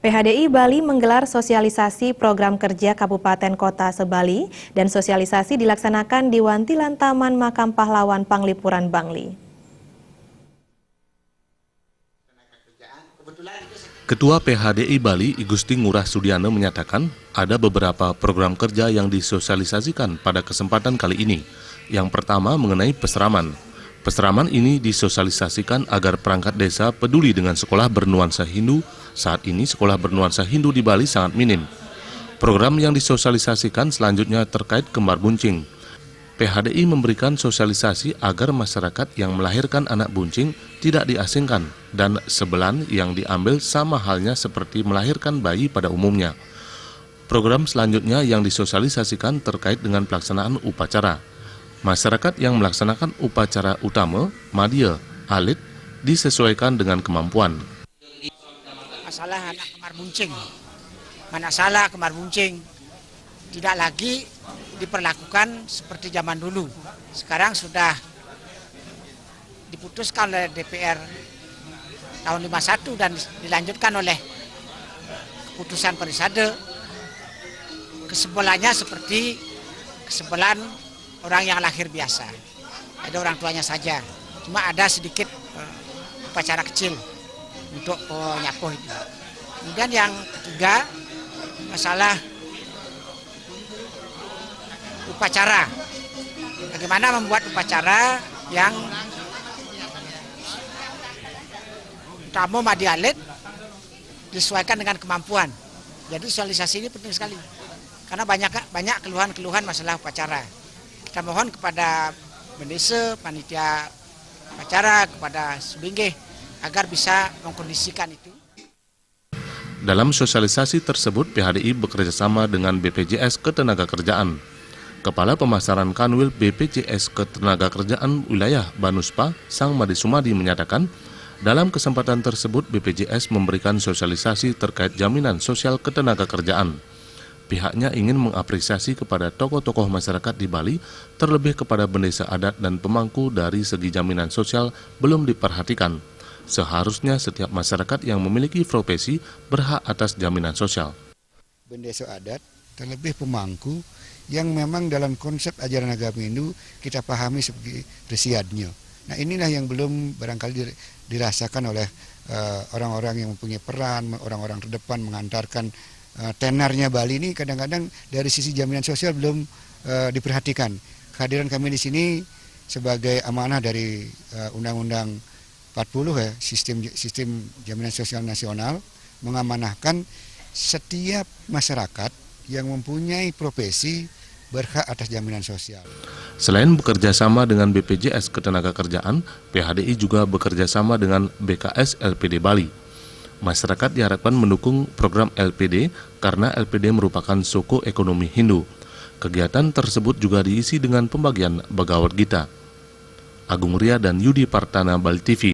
PHDI Bali menggelar sosialisasi program kerja Kabupaten Kota se-Bali dan sosialisasi dilaksanakan di Wantilan Taman Makam Pahlawan Panglipuran Bangli. Ketua PHDI Bali, I Gusti Ngurah Sudiana menyatakan ada beberapa program kerja yang disosialisasikan pada kesempatan kali ini. Yang pertama mengenai peseraman. Peseraman ini disosialisasikan agar perangkat desa peduli dengan sekolah bernuansa Hindu. Saat ini sekolah bernuansa Hindu di Bali sangat minim. Program yang disosialisasikan selanjutnya terkait kembar buncing. PHDI memberikan sosialisasi agar masyarakat yang melahirkan anak buncing tidak diasingkan dan sebelan yang diambil sama halnya seperti melahirkan bayi pada umumnya. Program selanjutnya yang disosialisasikan terkait dengan pelaksanaan upacara. Masyarakat yang melaksanakan upacara utama, madya, alit, disesuaikan dengan kemampuan. Masalah anak kembar buncing, mana salah kembar buncing, tidak lagi diperlakukan seperti zaman dulu. Sekarang sudah diputuskan oleh DPR tahun 51 dan dilanjutkan oleh keputusan Parisade. Kesebelannya seperti kesebelan orang yang lahir biasa. Ada orang tuanya saja. Cuma ada sedikit upacara kecil untuk penyapuh itu. Kemudian yang ketiga, masalah upacara. Bagaimana membuat upacara yang tamu madialit disesuaikan dengan kemampuan. Jadi sosialisasi ini penting sekali. Karena banyak keluhan-keluhan masalah upacara. Kita mohon kepada Bendesa, panitia upacara, kepada Subinggih agar bisa mengkondisikan itu. Dalam sosialisasi tersebut, PHDI bekerjasama dengan BPJS Ketenagakerjaan. Kepala Pemasaran Kanwil BPJS Ketenagakerjaan Wilayah Banuspa, Sang Madi Sumadi menyatakan, dalam kesempatan tersebut BPJS memberikan sosialisasi terkait jaminan sosial ketenagakerjaan. Pihaknya ingin mengapresiasi kepada tokoh-tokoh masyarakat di Bali, terlebih kepada bendesa adat dan pemangku dari segi jaminan sosial belum diperhatikan. Seharusnya setiap masyarakat yang memiliki profesi berhak atas jaminan sosial. Bendesa adat, terlebih pemangku, yang memang dalam konsep ajaran agama Hindu kita pahami sebagai resiadnya. Nah, inilah yang belum barangkali dirasakan oleh orang-orang yang mempunyai peran, orang-orang terdepan mengantarkan tenarnya Bali ini. Kadang-kadang dari sisi jaminan sosial belum diperhatikan. Kehadiran kami di sini sebagai amanah dari Undang-Undang 40 ya, sistem jaminan sosial nasional, mengamanahkan setiap masyarakat yang mempunyai profesi berhak atas jaminan sosial. Selain bekerja sama dengan BPJS Ketenagakerjaan, PHDI juga bekerja sama dengan BKS LPD Bali. Masyarakat diharapkan mendukung program LPD karena LPD merupakan suku ekonomi Hindu. Kegiatan tersebut juga diisi dengan pembagian Bhagavad Gita. Agung Ria dan Yudi Partana, Bali TV.